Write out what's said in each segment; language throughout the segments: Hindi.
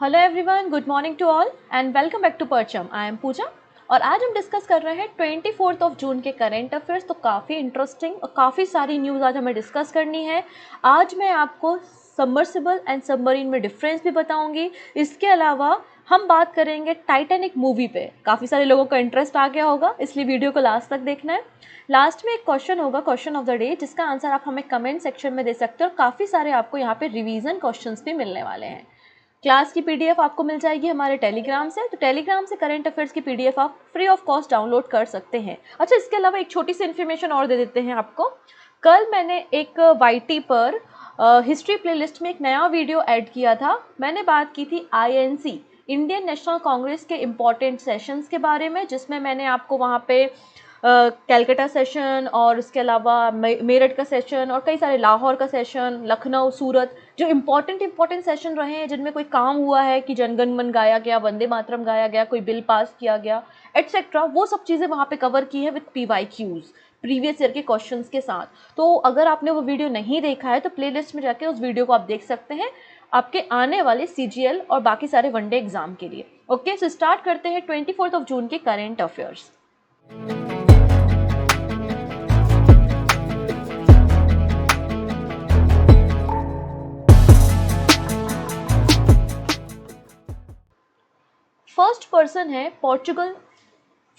Hello everyone, good morning to all and welcome back to Parcham. I M पूजा और आज हम डिस्कस कर रहे हैं 24 जून के करंट अफेयर्स। तो काफ़ी इंटरेस्टिंग और काफ़ी सारी न्यूज़ आज हमें डिस्कस करनी है। आज मैं आपको सबमर्सिबल एंड सबमरीन में डिफरेंस भी बताऊंगी। इसके अलावा हम बात करेंगे टाइटैनिक मूवी पे। काफ़ी सारे लोगों का इंटरेस्ट आ गया होगा, इसलिए वीडियो को लास्ट तक देखना है। लास्ट में एक क्वेश्चन होगा, क्वेश्चन ऑफ द डे, जिसका आंसर आप हमें कमेंट सेक्शन में दे सकते हो और काफ़ी सारे आपको यहाँ पे रिवीजन क्वेश्चंस भी मिलने वाले हैं। क्लास की पीडीएफ आपको मिल जाएगी हमारे टेलीग्राम से, तो टेलीग्राम से करंट अफेयर्स की पीडीएफ आप फ्री ऑफ कॉस्ट डाउनलोड कर सकते हैं। अच्छा, इसके अलावा एक छोटी सी इन्फॉर्मेशन और दे देते हैं आपको। कल मैंने एक वाईटी पर हिस्ट्री प्लेलिस्ट में एक नया वीडियो ऐड किया था। मैंने बात की थी आईएनसी, इंडियन नेशनल कांग्रेस के इम्पॉर्टेंट सेशंस के बारे में, जिसमें मैंने आपको वहाँ पे कैलकाटा सेशन और उसके अलावा मेरठ का सेशन और कई सारे लाहौर का सेशन, लखनऊ, सूरत, जो इम्पॉर्टेंट सेशन रहे हैं जिनमें कोई काम हुआ है कि जनगण मन गाया गया, वंदे मातरम गाया गया, कोई बिल पास किया गया, एटसेट्रा, वो सब चीज़ें वहाँ पे कवर की है विद PYQs, प्रीवियस ईयर के क्वेश्चंस के साथ। तो अगर आपने वो वीडियो नहीं देखा है तो प्लेलिस्ट में जाके उस वीडियो को आप देख सकते हैं आपके आने वाले CGL और बाकी सारे वनडे एग्जाम के लिए। ओके, सो स्टार्ट करते हैं 24 जून के करेंट अफेयर्स। फर्स्ट पर्सन है पोर्चुगल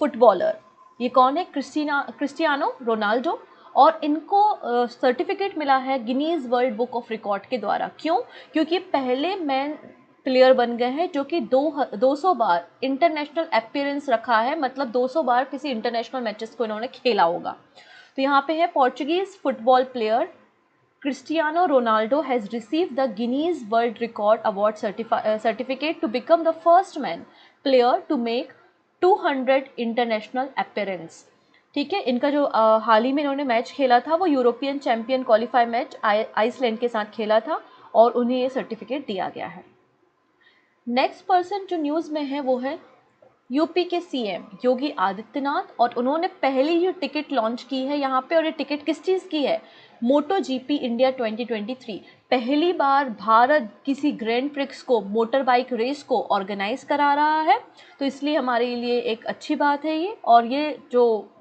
फुटबॉलर। ये कौन है? Cristiano Ronaldo. और इनको सर्टिफिकेट मिला है Guinness world book of record के द्वारा। क्यों? क्योंकि पहले मैन प्लेयर बन गए हैं जो कि 200 बार इंटरनेशनल अपीयरेंस रखा है, मतलब 200 बार किसी इंटरनेशनल मैचेस को इन्होंने खेला होगा। तो यहाँ पे है Portuguese football player Cristiano Ronaldo has received the Guinness World Record Award certificate to become the first man player to make 200 international appearance। ठीक है, इनका जो हाल ही में इन्होंने मैच खेला था वो European champion qualify match Iceland के साथ खेला था और उन्हें ये सर्टिफिकेट दिया गया है। नेक्स्ट पर्सन जो न्यूज़ में है वो है यूपी के CM योगी आदित्यनाथ, और उन्होंने पहली ही टिकट लॉन्च की है यहाँ पे। और ये टिकट किस चीज़ की है? मोटो GP इंडिया 2023। पहली बार भारत किसी ग्रैंड प्रिक्स को, मोटर बाइक रेस को ऑर्गेनाइज करा रहा है, तो इसलिए हमारे लिए एक अच्छी बात है ये। और ये जो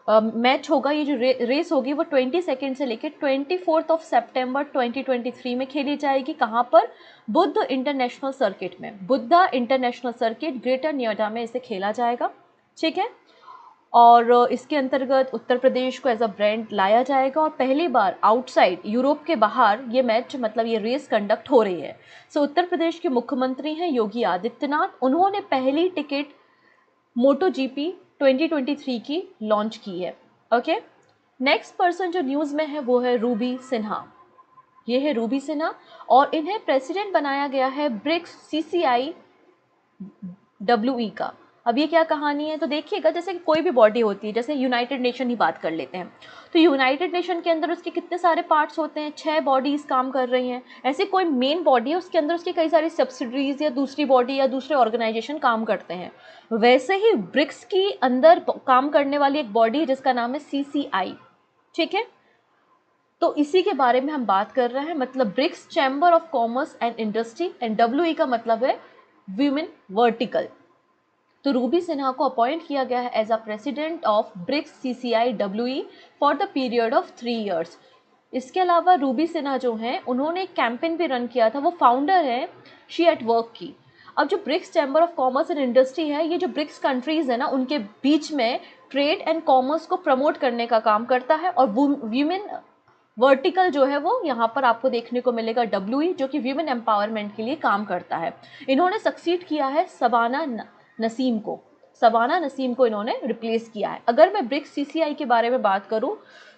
मैच होगा, ये जो रेस होगी वो 22 से लेकर 24 सितंबर 2023 में खेली जाएगी। कहाँ पर? बुद्ध इंटरनेशनल सर्किट में। Buddha international circuit greater Noida में इसे खेला जाएगा। ठीक है, और इसके अंतर्गत उत्तर प्रदेश को एज अ ब्रांड लाया जाएगा और पहली बार आउटसाइड यूरोप के बाहर ये मैच, मतलब ये रेस कंडक्ट हो रही है। सो उत्तर प्रदेश के मुख्यमंत्री हैं योगी आदित्यनाथ। उन्होंने पहली टिकट मोटो GP 2023 की लॉन्च की है। ओके, नेक्स्ट पर्सन जो न्यूज़ में है वो है रूबी सिन्हा। ये है रूबी सिन्हा और इन्हें प्रेसिडेंट बनाया गया है ब्रिक्स CCIWE का। अब ये क्या कहानी है? तो देखिएगा, जैसे कि कोई भी बॉडी होती है, जैसे यूनाइटेड नेशन ही बात कर लेते हैं, तो यूनाइटेड नेशन के अंदर उसके कितने सारे पार्ट्स होते हैं, 6 बॉडीज काम कर रही हैं। ऐसे कोई मेन बॉडी है, उसके अंदर उसकी कई सारी सब्सिडरीज या दूसरी बॉडी या दूसरे ऑर्गेनाइजेशन काम करते हैं। वैसे ही ब्रिक्स की अंदर काम करने वाली एक बॉडी है जिसका नाम है CCI। ठीक है, तो इसी के बारे में हम बात कर रहे हैं। मतलब BRICS chamber of commerce and industry, and WE का मतलब है वीमेन वर्टिकल। तो रूबी सिन्हा को अपॉइंट किया गया है as a president of BRICS CCIWE for the period of 3 years। इसके अलावा रूबी सिन्हा जो हैं, उन्होंने एक कैंपेन भी रन किया था, वो फाउंडर है शी एट वर्क की। अब जो BRICS chamber of commerce and industry है, ये जो ब्रिक्स कंट्रीज है ना, उनके बीच में ट्रेड एंड कॉमर्स को प्रमोट करने का काम करता है। और वीमेन वर्टिकल जो है वो यहाँ पर आपको देखने को मिलेगा WE, जो कि वीमेन एम्पावरमेंट के लिए काम करता है। इन्होंने सक्सीड किया है शबाना नसीम को इन्होंने रिप्लेस किया है। अगर मैं ब्रिक्स CCI के बारे में बात करूं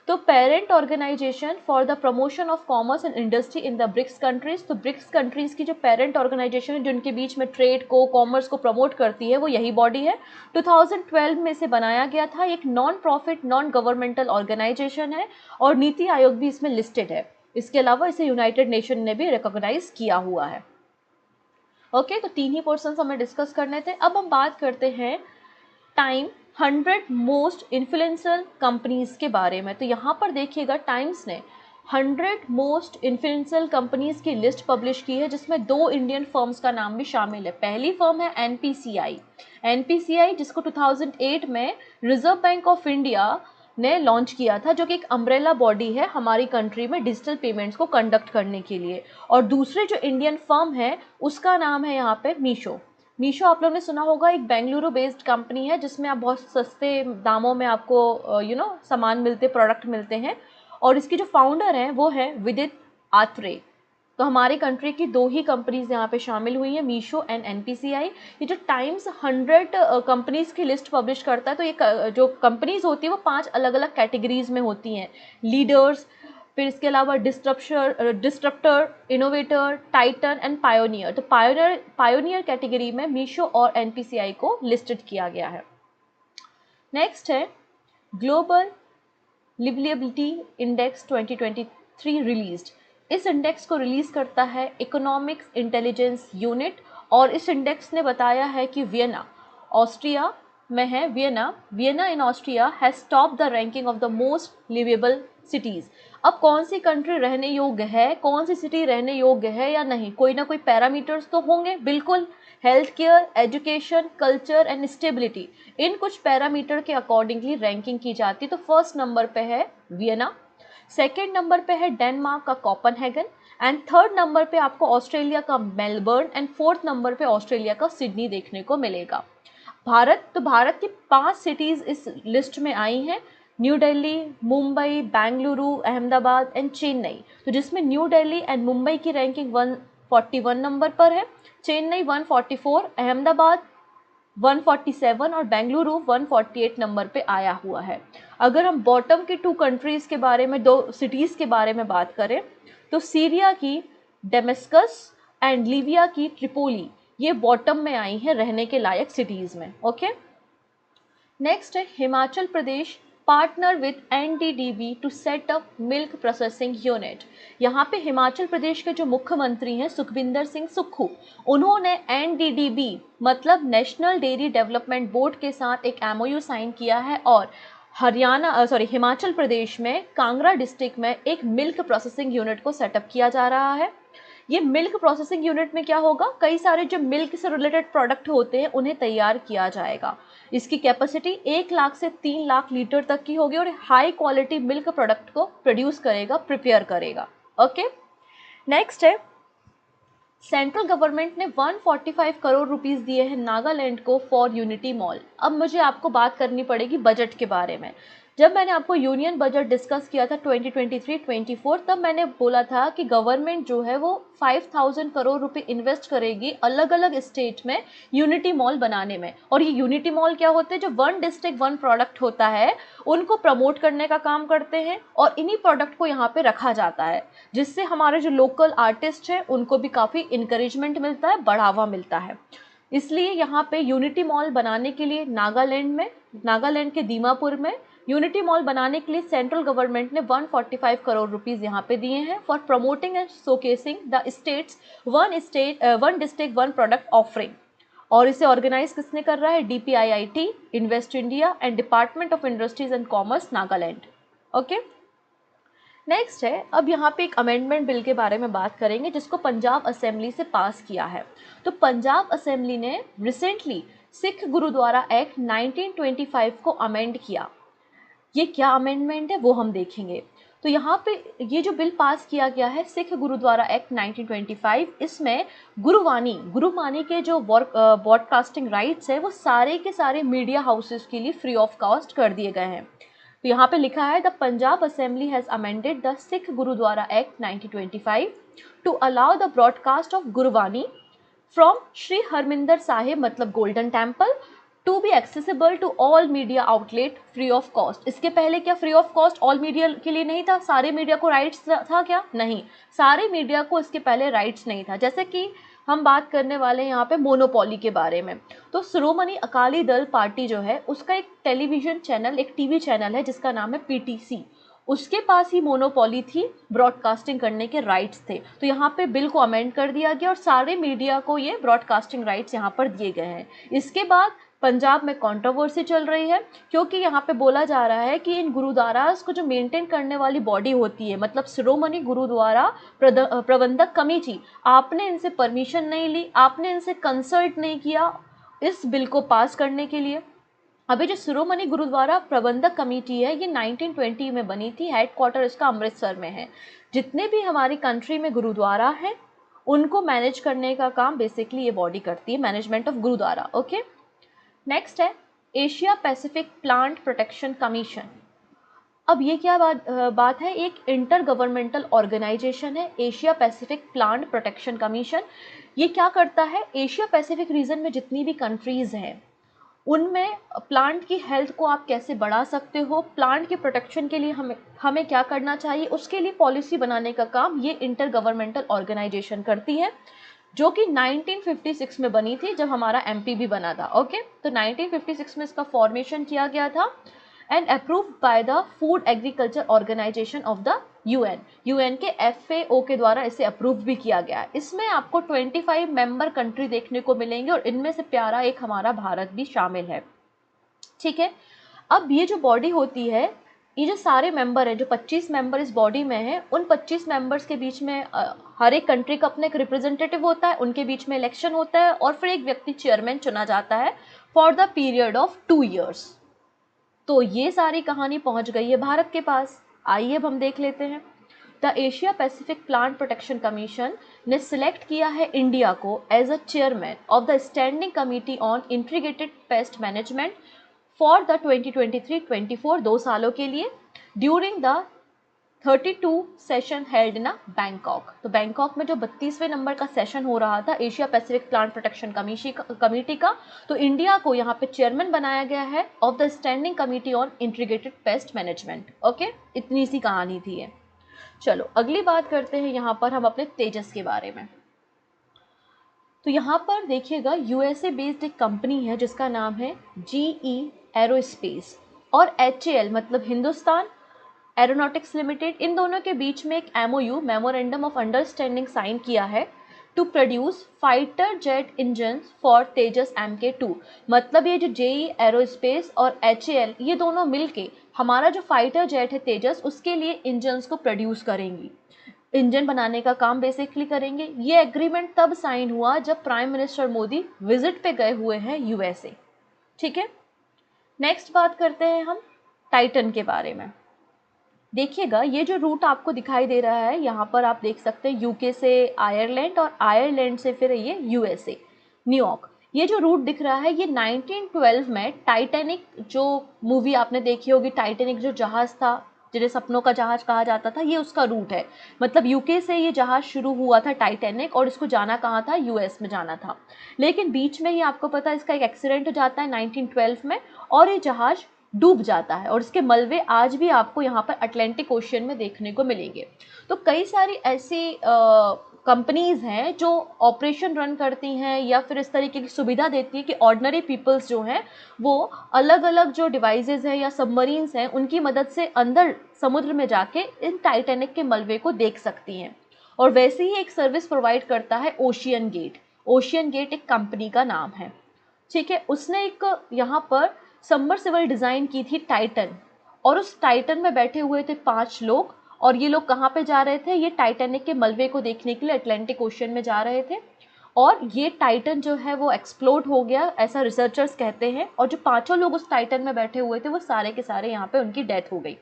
तो parent organisation for the promotion of commerce and industry in the BRICS countries. तो ब्रिक्स कंट्रीज की जो पेरेंट ऑर्गेनाइजेशन है, जिनके बीच में ट्रेड को, कॉमर्स को प्रमोट करती है, वो यही बॉडी है। 2012 में इसे बनाया गया था। एक non profit, non governmental organisation है और नीति आयोग भी इसमें लिस्टेड है। इसके अलावा इसे यूनाइटेड नेशन ने भी रिकॉग्नाइज किया हुआ है। ओके, तो 3 ही पर्सन हमें डिस्कस करने थे। अब हम बात करते हैं टाइम 100 मोस्ट इन्फ्लुएंसर कंपनीज के बारे में। तो यहाँ पर देखिएगा, टाइम्स ने 100 मोस्ट इन्फ्लुएंशियल कंपनीज की लिस्ट पब्लिश की है, जिसमें 2 इंडियन फर्म्स का नाम भी शामिल है। पहली फर्म है एनपीसीआई। एनपीसीआई जिसको 2008 में रिजर्व बैंक ऑफ इंडिया ने लॉन्च किया था, जो कि एक अम्ब्रेला बॉडी है हमारी कंट्री में डिजिटल पेमेंट्स को कंडक्ट करने के लिए। और दूसरे जो इंडियन फर्म है उसका नाम है यहाँ पे मीशो। मीशो आप लोगों ने सुना होगा, एक बेंगलुरु बेस्ड कंपनी है जिसमें आप बहुत सस्ते दामों में आपको सामान मिलते, प्रोडक्ट मिलते हैं। और इसके जो फाउंडर हैं वो है विदित आत्रे। तो हमारी कंट्री की 2 ही कंपनीज यहाँ पे शामिल हुई हैं, मीशो एंड एनपीसीआई। ये जो टाइम्स 100 कंपनीज की लिस्ट पब्लिश करता है, तो ये जो कंपनीज होती है वो 5 अलग अलग कैटेगरीज में होती हैं। लीडर्स, फिर इसके अलावा disruptor, innovator, Titan and pioneer. तो पायोनियर कैटेगरी में मीशो और एनपीसीआई को लिस्टेड किया गया है। नेक्स्ट है ग्लोबल लिवलेबिलिटी इंडेक्स 2023 रिलीज्ड। इस इंडेक्स को रिलीज करता है इकोनॉमिक्स इंटेलिजेंस यूनिट, और इस इंडेक्स ने बताया है कि वियना ऑस्ट्रिया में है। Vienna in Austria has top the ranking of the most liveable cities. अब कौन सी कंट्री रहने योग्य है, कौन सी सिटी रहने योग्य है या नहीं, कोई ना कोई पैरामीटर्स तो होंगे, बिल्कुल। Health care, education, culture and stability, इन कुछ पैरामीटर के अकॉर्डिंगली रैंकिंग की जाती है। तो फर्स्ट नंबर पे है वियना, सेकेंड नंबर पे है डेनमार्क का कोपेनहेगन, एंड थर्ड नंबर पे आपको ऑस्ट्रेलिया का मेलबर्न, एंड फोर्थ नंबर पे ऑस्ट्रेलिया का सिडनी देखने को मिलेगा। भारत की 5 सिटीज़ इस लिस्ट में आई हैं, न्यू दिल्ली, मुंबई, बेंगलुरु, अहमदाबाद एंड चेन्नई। तो जिसमें न्यू दिल्ली एंड मुंबई की रैंकिंग 141 नंबर पर है, चेन्नई 144, अहमदाबाद 147 और बेंगलुरु 148 नंबर पे आया हुआ है। अगर हम बॉटम की 2 कंट्रीज़ के बारे में, 2 सिटीज़ के बारे में बात करें, तो सीरिया की डेमेस्कस एंड लीबिया की ट्रिपोली, ये बॉटम में आई हैं रहने के लायक सिटीज़ में। ओके, नेक्स्ट है Himachal Pradesh partner with NDDB to set up milk processing unit. यहाँ पे हिमाचल प्रदेश के जो मुख्यमंत्री हैं सुखविंदर सिंह सुक्खू, उन्होंने एनडीडीबी मतलब नेशनल डेयरी डेवलपमेंट बोर्ड के साथ एक एमओयू साइन किया है, और हिमाचल प्रदेश में कांगड़ा डिस्ट्रिक्ट में एक मिल्क प्रोसेसिंग यूनिट को सेटअप किया जा रहा है। ये मिल्क प्रोसेसिंग यूनिट में क्या होगा, कई सारे जो मिल्क से रिलेटेड प्रोडक्ट होते हैं उन्हें तैयार किया जाएगा। इसकी कैपेसिटी 1 लाख से 3 लाख लीटर तक की होगी, और हाई क्वालिटी मिल्क प्रोडक्ट को प्रोड्यूस करेगा, प्रिपेयर करेगा। ओके, नेक्स्ट है सेंट्रल गवर्नमेंट ने 145 करोड़ रुपीस दिए हैं नागालैंड को फॉर यूनिटी मॉल। अब मुझे आपको बात करनी पड़ेगी बजट के बारे में। जब मैंने आपको यूनियन बजट डिस्कस किया था 2023-24, तब मैंने बोला था कि गवर्नमेंट जो है वो 5000 करोड़ रुपए इन्वेस्ट करेगी अलग अलग स्टेट में यूनिटी मॉल बनाने में। और ये यूनिटी मॉल क्या होते हैं, जो 1 डिस्ट्रिक्ट 1 प्रोडक्ट होता है उनको प्रमोट करने का काम करते हैं, और इन्हीं प्रोडक्ट को यहाँ पे रखा जाता है, जिससे हमारे जो लोकल आर्टिस्ट हैं उनको भी काफ़ी इंकरेजमेंट मिलता है, बढ़ावा मिलता है। इसलिए यहाँ पे यूनिटी मॉल बनाने के लिए नागालैंड के दीमापुर में यूनिटी मॉल बनाने के लिए सेंट्रल गवर्नमेंट ने 145 करोड़ रुपीस यहाँ पे दिए हैं for promoting and showcasing the states 1 district 1 product offering. और इसे ऑर्गेनाइज किसने कर रहा है, DPIIT, invest India and department of industries and commerce Nagaland. Okay, next है, अब यहाँ पे एक अमेंडमेंट बिल के बारे में बात करेंगे जिसको पंजाब असेंबली से पास किया है। तो पंजाब असेंबली ने रिसेंटली सिख गुरुद्वारा एक्ट 1925 को अमेंड किया। ये क्या अमेंडमेंट है वो हम देखेंगे। तो यहाँ पे ये जो बिल पास किया गया है सिख गुरुद्वारा एक्ट 1925, इसमें गुरुवाणी के जो ब्रॉडकास्टिंग राइट्स है वो सारे के सारे मीडिया हाउसेस के लिए फ्री ऑफ कॉस्ट कर दिए गए हैं। तो यहाँ पे लिखा है the Punjab assembly has amended the Sikh gurdwara act 1925 to allow the broadcast of Gurbani from Shri Harmandir Sahib मतलब Golden Temple to be accessible to all media outlet free of cost. इसके पहले क्या free of cost all media के लिए नहीं था, सारे मीडिया को राइट्स था क्या, नहीं, सारे मीडिया को इसके पहले राइट्स नहीं था। जैसे कि हम बात करने वाले हैं यहाँ पे मोनोपोली के बारे में। तो श्रोमणी अकाली दल पार्टी जो है उसका एक टेलीविजन चैनल, एक टीवी चैनल है जिसका नाम है PTC, उसके पास ही मोनोपोली थी, ब्रॉडकास्टिंग करने के राइट्स थे। तो यहाँ पे बिल को अमेंड कर दिया गया और सारे मीडिया को ये ब्रॉडकास्टिंग राइट्स यहाँ पर दिए गए हैं। इसके बाद पंजाब में कंट्रोवर्सी चल रही है क्योंकि यहाँ पे बोला जा रहा है कि इन गुरुद्वारास को जो मेंटेन करने वाली बॉडी होती है, मतलब शिरोमणि गुरुद्वारा प्रबंधक कमेटी, आपने इनसे परमिशन नहीं ली, आपने इनसे कंसल्ट नहीं किया इस बिल को पास करने के लिए। अभी जो शिरोमणि गुरुद्वारा प्रबंधक कमेटी है ये 1920 में बनी थी, हेडक्वार्टर इसका अमृतसर में है। जितने भी हमारी कंट्री में गुरुद्वारा हैं उनको मैनेज करने का काम बेसिकली ये बॉडी करती है, management of gurdwara. Okay, next है Asia Pacific plant protection commission. अब ये क्या बात है, एक इंटर गवर्नमेंटल ऑर्गेनाइजेशन है Asia Pacific plant protection commission. ये क्या करता है, एशिया पैसिफिक रीजन में जितनी भी कंट्रीज़ हैं उनमें प्लांट की हेल्थ को आप कैसे बढ़ा सकते हो, प्लांट के प्रोटेक्शन के लिए हमें क्या करना चाहिए, उसके लिए पॉलिसी बनाने का काम ये इंटर गवर्नमेंटल ऑर्गेनाइजेशन करती है, जो कि 1956 में बनी थी जब हमारा एमपी भी बना था। ओके, तो 1956 में इसका फॉर्मेशन किया गया था and approved by the food agriculture organisation of the UN के FAO के द्वारा इसे अप्रूव भी किया गया है। इसमें आपको 25 मेंबर कंट्री देखने को मिलेंगे और इनमें से प्यारा एक हमारा भारत भी शामिल है। ठीक है, अब ये जो बॉडी होती है, ये जो सारे मेंबर हैं, जो 25 मेंबर इस बॉडी में हैं, उन 25 मेंबर्स के बीच में हर एक कंट्री का अपना एक रिप्रेजेंटेटिव होता है, उनके बीच में इलेक्शन होता है और फिर एक व्यक्ति चेयरमैन चुना जाता है for the period of 2 years। तो ये सारी कहानी पहुंच गई है भारत के पास। आइए अब हम देख लेते हैं। The Asia Pacific plant protection commission ने सिलेक्ट किया है इंडिया को as a chairman of the standing committee on integrated pest management for the 2023-24 2 सालों के लिए during the 32 session held in Bangkok. तो बैंकॉक में जो 32वें नंबर का सेशन हो रहा था Asia Pacific plant protection committee का, तो इंडिया को यहाँ पे चेयरमैन बनाया गया है of the standing committee on integrated pest management. Okay, इतनी सी कहानी थी ये। चलो अगली बात करते हैं यहाँ पर हम अपने तेजस के बारे में। तो यहाँ पर देखिएगा USA बेस्ड एक कंपनी है जिसका नाम है GE एरोस्पेस और HAL मतलब हिंदुस्तान एरोनॉटिक्स लिमिटेड, इन दोनों के बीच में एक MOU memorandum of understanding sign किया है to produce fighter jet engine for Tejas MK2। मतलब ये जो GE एरोस्पेस और HAL ये दोनों मिलके हमारा जो फाइटर जेट है तेजस उसके लिए इंजन्स को प्रोड्यूस करेंगी, इंजन बनाने का काम बेसिकली करेंगे। ये एग्रीमेंट तब साइन हुआ जब प्राइम मिनिस्टर मोदी विजिट पे गए हुए हैं USA। ठीक है, नेक्स्ट बात करते हैं हम टाइटन के बारे में। देखिएगा ये जो रूट आपको दिखाई दे रहा है यहाँ पर आप देख सकते हैं UK से आयरलैंड और आयरलैंड से फिर ये USA न्यूयॉर्क। ये जो रूट दिख रहा है ये 1912 में टाइटैनिक जो मूवी आपने देखी होगी, टाइटैनिक जो जहाज़ था जिन्हें सपनों का जहाज कहा जाता था, ये उसका रूट है। मतलब UK से ये जहाज शुरू हुआ था टाइटैनिक और इसको जाना कहाँ था, US में जाना था। लेकिन बीच में ही आपको पता है इसका एक एक्सीडेंट हो जाता है 1912 में और ये जहाज डूब जाता है और इसके मलबे आज भी आपको यहाँ पर अटलांटिक ओशियन में देखने को मिलेंगे। तो कई सारी ऐसी कंपनीज़ हैं जो ऑपरेशन रन करती हैं या फिर इस तरीके की सुविधा देती है कि ऑर्डिनरी पीपल्स जो हैं वो अलग अलग जो डिवाइसेस हैं या सबमरीन्स हैं उनकी मदद से अंदर समुद्र में जाके इन टाइटैनिक के मलबे को देख सकती हैं। और वैसे ही एक सर्विस प्रोवाइड करता है ओशियन गेट। ओशियन गेट एक कंपनी का नाम है। ठीक है, उसने एक यहाँ पर सबमर्सिबल डिज़ाइन की थी टाइटन और उस टाइटन में बैठे हुए थे 5 लोग और ये लोग कहाँ पे जा रहे थे, ये टाइटैनिक के मलबे को देखने के लिए अटलांटिक ओशियन में जा रहे थे और ये टाइटन जो है वो एक्सप्लोड हो गया ऐसा रिसर्चर्स कहते हैं और जो 5 लोग उस टाइटन में बैठे हुए थे वो सारे के सारे यहाँ पे उनकी डेथ हो गई।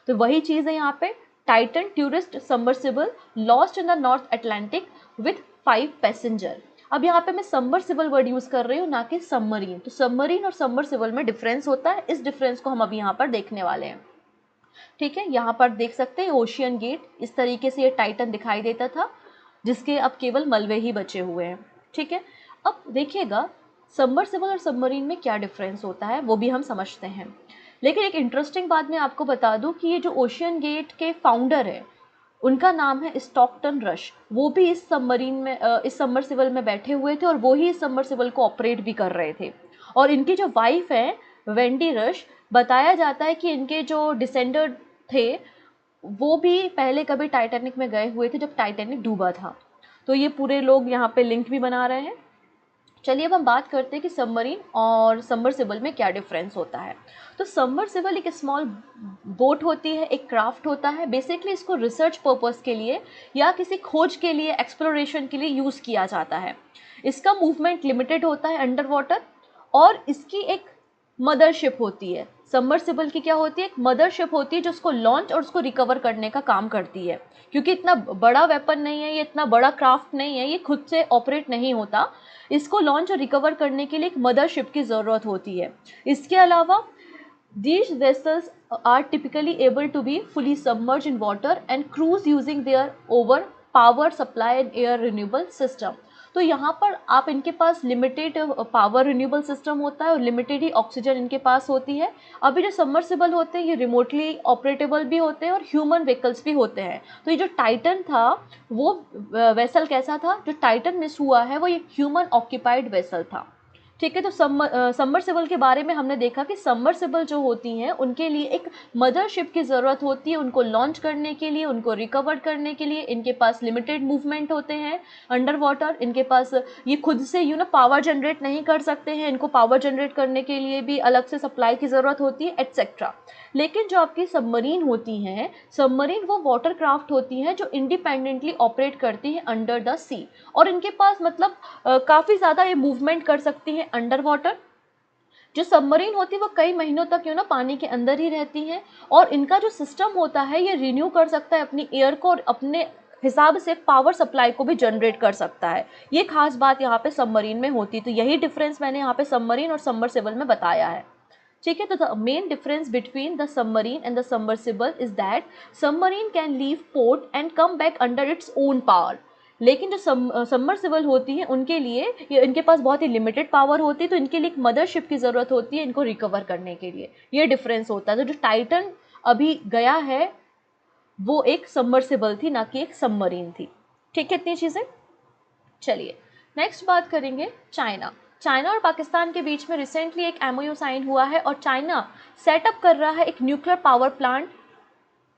तो वही चीज़ है यहाँ पे, Titan tourist submersible lost in the north Atlantic with 5 passenger. अब यहाँ पे मैं सबमर्सिबल वर्ड यूज़ कर रही हूँ ना कि सबमरीन। तो सबमरीन और सबमर्सिबल में डिफरेंस होता है, इस डिफरेंस को हम अभी यहाँ पर देखने वाले हैं। ठीक है, यहाँ पर देख सकते हैं ओशियन गेट, इस तरीके से ये टाइटन दिखाई देता था जिसके अब केवल मलबे ही बचे हुए हैं। ठीक है, अब देखिएगा सबमर्सिबल और सबमरीन में क्या डिफरेंस होता है वो भी हम समझते हैं। लेकिन एक इंटरेस्टिंग बात मैं आपको बता दूं कि ये जो ओशियन गेट के फाउंडर है उनका नाम है स्टॉकटन रश। वो भी इस सबमरीन में इस सबमर्सिबल में बैठे हुए थे और वो ही इस सबमर्सिबल को ऑपरेट भी कर रहे थे। और इनकी जो वाइफ है वेंडी रश, बताया जाता है कि इनके जो डिसेंडर थे वो भी पहले कभी टाइटैनिक में गए हुए थे जब टाइटैनिक डूबा था। तो ये पूरे लोग यहाँ पे लिंक भी बना रहे हैं। चलिए अब हम बात करते हैं कि सबमरीन और सबमर्सिबल में क्या डिफरेंस होता है। तो सबमर्सिबल एक स्मॉल बोट होती है, एक क्राफ्ट होता है। बेसिकली इसको रिसर्च पर्पस के लिए या किसी खोज के लिए, एक्सप्लोरेशन के लिए यूज़ किया जाता है। इसका मूवमेंट लिमिटेड होता है अंडर वाटर, और इसकी एक मदरशिप होती है। सबमर्सिबल की क्या होती है? एक मदरशिप होती है जो उसको लॉन्च और उसको रिकवर करने का काम करती है। क्योंकि इतना बड़ा वेपन नहीं है, ये इतना बड़ा क्राफ्ट नहीं है, ये खुद से ऑपरेट नहीं होता। इसको लॉन्च और रिकवर करने के लिए एक मदरशिप की ज़रूरत होती है। इसके अलावा these vessels are typically able to be fully submerged in water and cruise using their over power supply and air renewable system। तो यहाँ पर आप इनके पास लिमिटेड पावर रिन्यूएबल सिस्टम होता है और लिमिटेड ही ऑक्सीजन इनके पास होती है। अभी जो सबमर्सिबल होते हैं ये रिमोटली ऑपरेटेबल भी होते हैं और ह्यूमन व्हीकल्स भी होते हैं। तो ये जो टाइटन था वो वेसल कैसा था? जो टाइटन मिस हुआ है वो ये ह्यूमन ऑक्यूपाइड वेसल था। ठीक है, तो सबमर्सिबल के बारे में हमने देखा कि सबमर्सिबल जो होती हैं उनके लिए एक मदरशिप की ज़रूरत होती है, उनको लॉन्च करने के लिए, उनको रिकवर करने के लिए। इनके पास लिमिटेड मूवमेंट होते हैं अंडर वाटर, इनके पास ये खुद से पावर जनरेट नहीं कर सकते हैं, इनको पावर जनरेट करने के लिए भी अलग से सप्लाई की ज़रूरत होती है, एट्सेट्रा। लेकिन जो आपकी सबमरीन होती हैं, सबमरीन वो वाटर क्राफ्ट होती हैं जो इंडिपेंडेंटली ऑपरेट करती हैं अंडर द सी, और इनके पास मतलब काफ़ी ज़्यादा ये मूवमेंट कर सकती हैं अंडर वाटर। जो सबमरीन होती है वो कई महीनों तक पानी के अंदर ही रहती हैं, और इनका जो सिस्टम होता है ये रिन्यू कर सकता है अपनी एयर को और अपने हिसाब से पावर सप्लाई को भी जनरेट कर सकता है। ये खास बात यहाँ पे सबमरीन में होती है। तो यही डिफरेंस मैंने यहाँ पे सबमरीन और सबमर्सिबल में बताया है। ठीक है, तो the main difference between the submarine and the submersible is that submarine can leave port and come back under its own power. लेकिन जो सबमर्सिबल होती हैं उनके लिए इनके पास बहुत ही लिमिटेड पावर होती है, तो इनके लिए एक मदरशिप की ज़रूरत होती है इनको रिकवर करने के लिए। ये डिफरेंस होता है। तो जो टाइटन अभी गया है वो एक सबमर्सिबल थी, ना कि एक सबमरीन थी। ठीक है, इतनी चीज़ें। चलिए नेक्स्ट बात करेंगे चाइना। चाइना और पाकिस्तान के बीच में रिसेंटली एक एमओयू साइन हुआ है और चाइना सेटअप कर रहा है एक न्यूक्लियर पावर प्लांट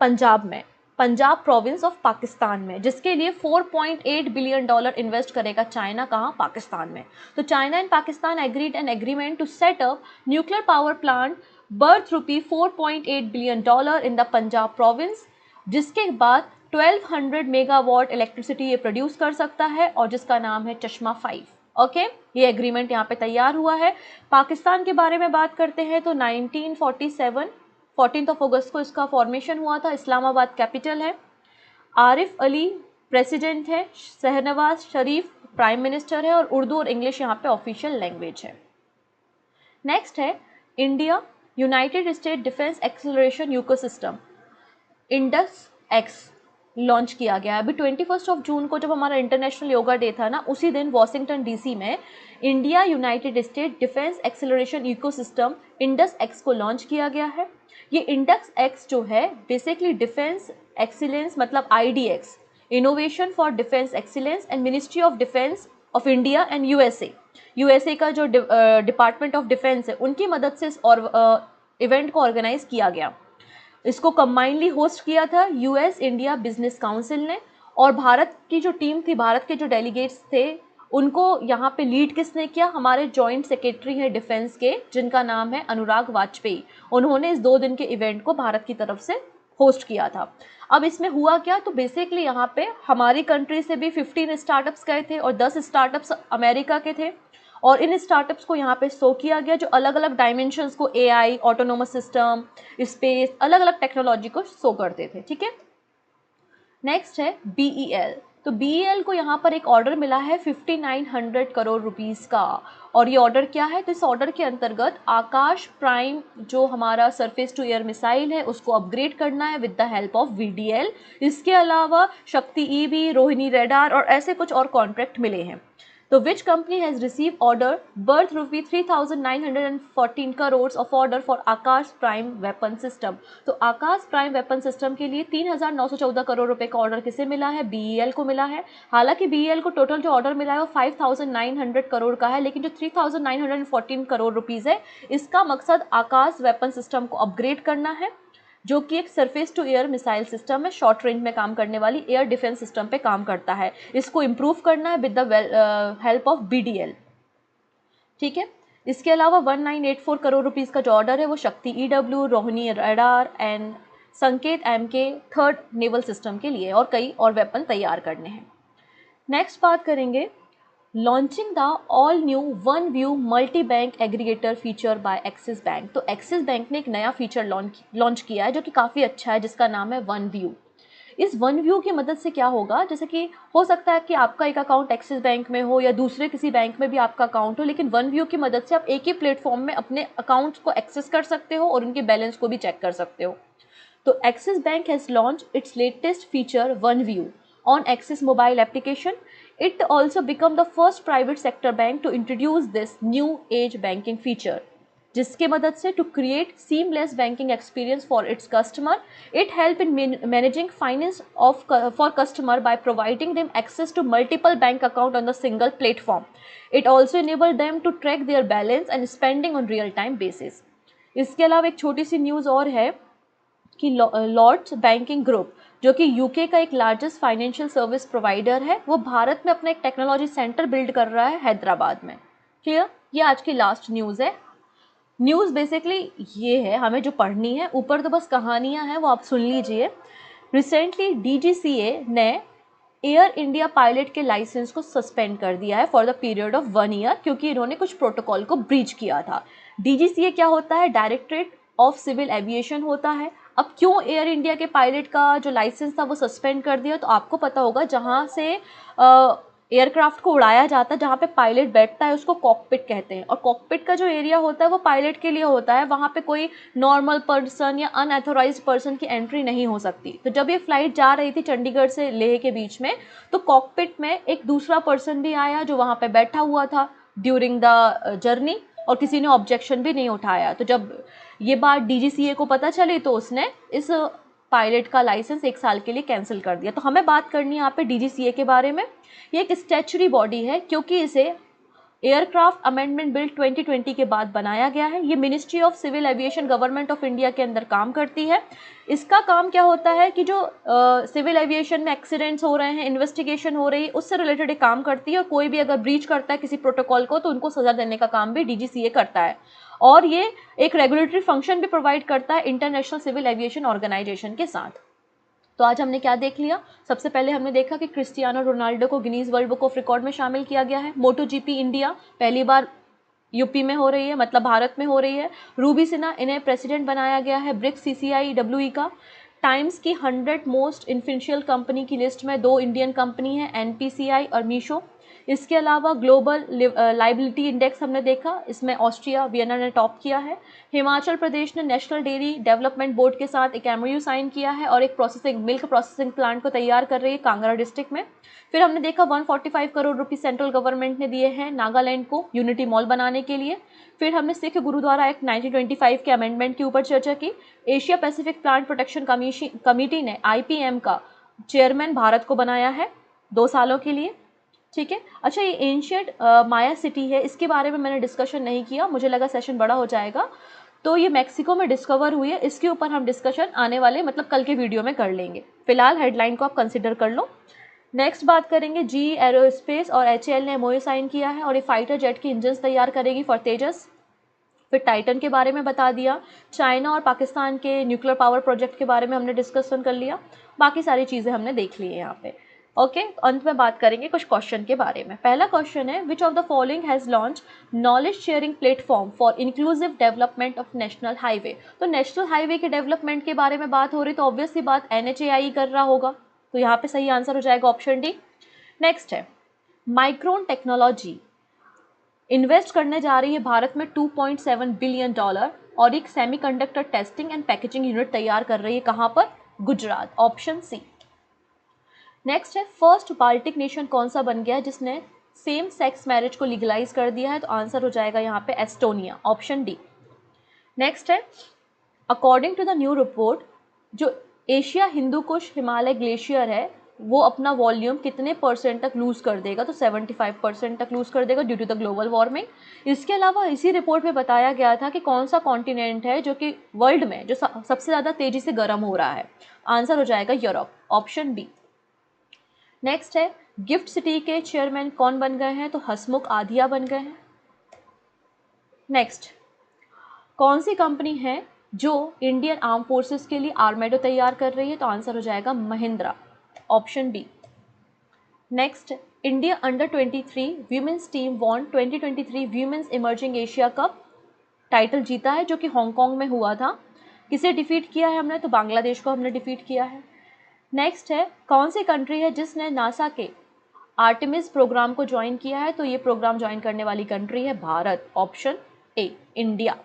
पंजाब में, पंजाब प्रोविंस ऑफ पाकिस्तान में, जिसके लिए $4.8 बिलियन इन्वेस्ट करेगा चाइना। कहाँ? पाकिस्तान में। तो China and Pakistan agreed an agreement to set up nuclear power plant worth $4.8 billion in the Punjab province, जिसके बाद 1200 मेगावाट इलेक्ट्रिसिटी ये प्रोड्यूस कर सकता है और जिसका नाम है चश्मा 5। ओके, ये एग्रीमेंट यहाँ पे तैयार हुआ है। पाकिस्तान के बारे में बात करते हैं तो 1947 14 अगस्त को इसका फॉर्मेशन हुआ था। इस्लामाबाद कैपिटल है। आरिफ अली प्रेसिडेंट है, शहनवाज शरीफ प्राइम मिनिस्टर है, और उर्दू और इंग्लिश यहाँ पे ऑफिशियल लैंग्वेज है। नेक्स्ट है India United state defence acceleration ecosystem, Indus x launch किया गया है। अभी 21 जून को जब हमारा इंटरनेशनल योगा डे था ना, उसी दिन वॉशिंगटन डीसी में India United state defence acceleration ecosystem Indus x को लॉन्च किया गया है। ये इंडस एक्स जो है बेसिकली डिफेंस एक्सीलेंस मतलब IDX, innovation for defence excellence, and ministry of defence of India and USA का जो डिपार्टमेंट ऑफ डिफेंस है उनकी मदद से इस इवेंट को ऑर्गेनाइज किया गया। इसको कंबाइनली होस्ट किया था US इंडिया बिजनेस काउंसिल ने, और भारत की जो टीम थी, भारत के जो डेलीगेट्स थे, उनको यहाँ पे लीड किसने किया? हमारे जॉइंट सेक्रेटरी हैं डिफेंस के, जिनका नाम है अनुराग वाजपेयी। उन्होंने इस 2 दिन के इवेंट को भारत की तरफ से होस्ट किया था। अब इसमें हुआ क्या? तो बेसिकली यहाँ पे हमारी कंट्री से भी 15 स्टार्टअप्स गए थे और 10 स्टार्टअप्स अमेरिका के थे, और इन स्टार्टअप्स को यहाँ पे शो किया गया जो अलग अलग डायमेंशंस को, AI, ऑटोनोमस सिस्टम, स्पेस, अलग अलग टेक्नोलॉजी को शो करते थे। ठीक है, नेक्स्ट है BEL। तो BEL को यहाँ पर एक ऑर्डर मिला है 5900 करोड़ रुपीस का, और ये ऑर्डर क्या है? तो इस ऑर्डर के अंतर्गत आकाश प्राइम जो हमारा सरफेस टू एयर मिसाइल है उसको अपग्रेड करना है with the help of VDL। इसके अलावा शक्ति EB, रोहिणी रेडार और ऐसे कुछ और कॉन्ट्रैक्ट मिले हैं। तो which company has received order worth rupees 3,914 crores of order for Akash prime weapon system. तो आकाश प्राइम वेपन सिस्टम के लिए 3,914 करोड़ रुपए का ऑर्डर किसे मिला है? BEL को मिला है। हालांकि BEL को टोटल जो ऑर्डर मिला है वो 5,900 करोड़ का है, लेकिन जो 3,914 करोड़ रुपीज़ है इसका मकसद आकाश वेपन सिस्टम को अपग्रेड करना है, जो कि एक surface to air missile system है, शॉर्ट रेंज में काम करने वाली एयर डिफेंस सिस्टम पे काम करता है। इसको इम्प्रूव करना है with the help of BDL। ठीक है। इसके अलावा 1984 करोड़ रुपीस का जो ऑर्डर है वो शक्ति EW, रोहिणी रडार एंड संकेत MK थर्ड नेवल सिस्टम के लिए और कई और वेपन तैयार करने हैं। नेक्स्ट बात करेंगे launching the all new one view multi bank aggregator feature by Axis bank. तो एक्सिस बैंक ने एक नया फीचर लॉन्च किया है जो कि काफ़ी अच्छा है, जिसका नाम है वन व्यू। इस वन व्यू की मदद से क्या होगा, जैसे कि हो सकता है कि आपका एक अकाउंट एक्सिस बैंक में हो या दूसरे किसी बैंक में भी आपका अकाउंट हो, लेकिन वन व्यू की मदद से आप एक ही प्लेटफॉर्म में अपने अकाउंट्स को एक्सेस कर सकते हो और उनके बैलेंस को भी चेक कर सकते हो। तो axis bank has launch its latest feature one view on Axis mobile application. It also become the first private sector bank to introduce this new age banking feature, जिसके मदद से to create seamless banking experience for its customer. It help in managing finance for customer by providing them access to multiple bank account on the single platform. It also enable them to track their balance and spending on real time basis. इसके अलावा एक छोटी सी न्यूज़ और है कि लॉर्ड्स बैंकिंग ग्रुप जो कि यूके का एक लार्जेस्ट फाइनेंशियल सर्विस प्रोवाइडर है, वो भारत में अपना एक टेक्नोलॉजी सेंटर बिल्ड कर रहा है हैदराबाद में। क्लियर? ये आज की लास्ट न्यूज़ है। न्यूज़ बेसिकली ये है, हमें जो पढ़नी है, ऊपर तो बस कहानियाँ हैं, वो आप सुन लीजिए। रिसेंटली DGCA ने एयर इंडिया पायलट के लाइसेंस को सस्पेंड कर दिया है for the period of 1 year, क्योंकि इन्होंने कुछ प्रोटोकॉल को ब्रीच किया था। DGCA क्या होता है? डायरेक्टरेट ऑफ सिविल एविएशन होता है। अब क्यों एयर इंडिया के पायलट का जो लाइसेंस था वो सस्पेंड कर दिया? तो आपको पता होगा, जहाँ से एयरक्राफ्ट को उड़ाया जाता है, जहाँ पे पायलट बैठता है, उसको कॉकपिट कहते हैं। और कॉकपिट का जो एरिया होता है वो पायलट के लिए होता है, वहाँ पे कोई नॉर्मल पर्सन या अनऑथोराइज्ड पर्सन की एंट्री नहीं हो सकती। तो जब ये फ्लाइट जा रही थी चंडीगढ़ से लेह के बीच में, तो कॉकपिट में एक दूसरा पर्सन भी आया जो वहाँ पे बैठा हुआ था ड्यूरिंग द जर्नी, और किसी ने ऑब्जेक्शन भी नहीं उठाया। तो जब ये बात DGCA को पता चली तो उसने इस पायलट का लाइसेंस 1 साल के लिए कैंसिल कर दिया। तो हमें बात करनी है यहाँ पे DGCA के बारे में। ये एक स्टैच्यूटरी बॉडी है, क्योंकि इसे एयरक्राफ्ट अमेंडमेंट बिल 2020 के बाद बनाया गया है। ये ministry of civil aviation government of India के अंदर काम करती है। इसका काम क्या होता है कि जो सिविल एविएशन में एक्सीडेंट्स हो रहे हैं, इन्वेस्टिगेशन हो रही है, उससे रिलेटेड एक काम करती है। और कोई भी अगर ब्रीच करता है किसी प्रोटोकॉल को तो उनको सजा देने का काम भी DGCA करता है। और ये एक रेगुलेटरी फंक्शन भी प्रोवाइड करता है इंटरनेशनल सिविल एविएशन ऑर्गेनाइजेशन के साथ। तो आज हमने क्या देख लिया? सबसे पहले हमने देखा कि क्रिस्टियानो रोनाल्डो को Guinness world book of record में शामिल किया गया है। MotoGP इंडिया पहली बार यूपी में हो रही है, मतलब भारत में हो रही है। रूबी सिन्हा, इन्हें प्रेसिडेंट बनाया गया है ब्रिक्स CCIWE का। टाइम्स की 100 मोस्ट इन्फ्लुएंशियल कंपनी की लिस्ट में 2 इंडियन कंपनी हैं, NPCI और मीशो। इसके अलावा ग्लोबल लाइबिलिटी इंडेक्स हमने देखा, इसमें ऑस्ट्रिया वियना ने टॉप किया है। हिमाचल प्रदेश ने नेशनल डेयरी डेवलपमेंट बोर्ड के साथ एक MOU साइन किया है और एक मिल्क प्रोसेसिंग प्लांट को तैयार कर रही है कांगड़ा डिस्ट्रिक्ट में। फिर हमने देखा 145 करोड़ रुपये सेंट्रल गवर्नमेंट ने दिए हैं नागालैंड को यूनिटी मॉल बनाने के लिए। फिर हमने सिख गुरुद्वारा एक्ट 1925 के अमेंडमेंट के ऊपर चर्चा की। Asia Pacific plant protection committee ने IPM का चेयरमैन भारत को बनाया है 2 सालों के लिए। ठीक है। अच्छा, ये एंशियंट माया सिटी है, इसके बारे में मैंने डिस्कशन नहीं किया, मुझे लगा सेशन बड़ा हो जाएगा। तो ये मैक्सिको में डिस्कवर हुई है, इसके ऊपर हम डिस्कशन आने वाले मतलब कल के वीडियो में कर लेंगे। फिलहाल हेडलाइन को आप कंसिडर कर लो। नेक्स्ट बात करेंगे GE एरोस्पेस और HAL ने MOU साइन किया है और ये फाइटर जेट की इंजन्स तैयार करेगी फॉर तेजस। फिर टाइटन के बारे में बता दिया। चाइना और पाकिस्तान के न्यूक्लियर पावर प्रोजेक्ट के बारे में हमने डिस्कशन कर लिया। बाकी सारी चीज़ें हमने देख ली है यहाँ पे। ओके, अंत में बात करेंगे कुछ क्वेश्चन के बारे में। पहला क्वेश्चन है, which of the following has launch knowledge sharing platform for inclusive development of national highway. तो नेशनल हाईवे के डेवलपमेंट के बारे में बात हो रही, तो ऑब्वियसली बात NHAI कर रहा होगा, तो यहाँ पे सही आंसर हो जाएगा ऑप्शन डी। नेक्स्ट है, माइक्रोन टेक्नोलॉजी इन्वेस्ट करने जा रही है भारत में $2.7 बिलियन और एक semiconductor testing and packaging unit तैयार कर रही है। कहाँ पर? Gujarat, option C. नेक्स्ट है, फर्स्ट बाल्टिक नेशन कौन सा बन गया है जिसने सेम सेक्स मैरिज को लीगलाइज कर दिया है? तो आंसर हो जाएगा यहाँ पे एस्टोनिया, ऑप्शन डी। नेक्स्ट है, according to the new report, जो एशिया हिंदू कुश हिमालय ग्लेशियर है वो अपना वॉल्यूम कितने % तक लूज़ कर देगा? तो 75% तक लूज़ कर देगा due to the global warming. इसके अलावा इसी रिपोर्ट में बताया गया था कि कौन सा कॉन्टिनेंट है जो कि वर्ल्ड में जो सबसे ज़्यादा तेज़ी से गर्म हो रहा है? आंसर हो जाएगा यूरोप, ऑप्शन बी। नेक्स्ट है, गिफ्ट सिटी के चेयरमैन कौन बन गए हैं? तो हसमुख आधिया बन गए हैं। नेक्स्ट, कौन सी कंपनी है जो इंडियन आर्म फोर्सेस के लिए आर्मेडो तैयार कर रही है? तो आंसर हो जाएगा Mahindra, option B. Next, India under 23 women's team won 2023 women's emerging Asia cup title जीता है, जो कि हांगकांग में हुआ था। किसे डिफीट किया है हमने? तो बांग्लादेश को हमने डिफीट किया है। नेक्स्ट है, कौन सी कंट्री है जिसने नासा के आर्टेमिस प्रोग्राम को ज्वाइन किया है? तो ये प्रोग्राम ज्वाइन करने वाली कंट्री है Bharat, option A, India.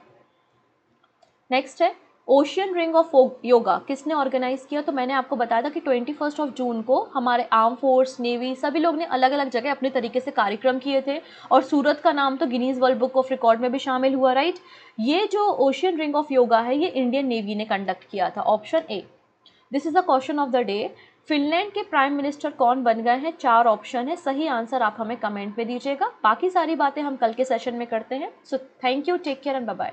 Next है, ओशियन रिंग ऑफ योगा किसने ऑर्गेनाइज किया? तो मैंने आपको बताया था कि 21 जून को हमारे आर्म फोर्स, नेवी, सभी लोग ने अलग अलग जगह अपने तरीके से कार्यक्रम किए थे, और सूरत का नाम तो Guinness world book of record में भी शामिल हुआ, राइट। ये जो ओशियन रिंग ऑफ योगा है, ये इंडियन नेवी ने कंडक्ट किया था, option A. This is the question of the day. Finland के प्राइम मिनिस्टर कौन बन गए हैं? 4 ऑप्शन है, सही आंसर आप हमें कमेंट में दीजिएगा। बाकी सारी बातें हम कल के सेशन में करते हैं। So thank you, take care and bye bye.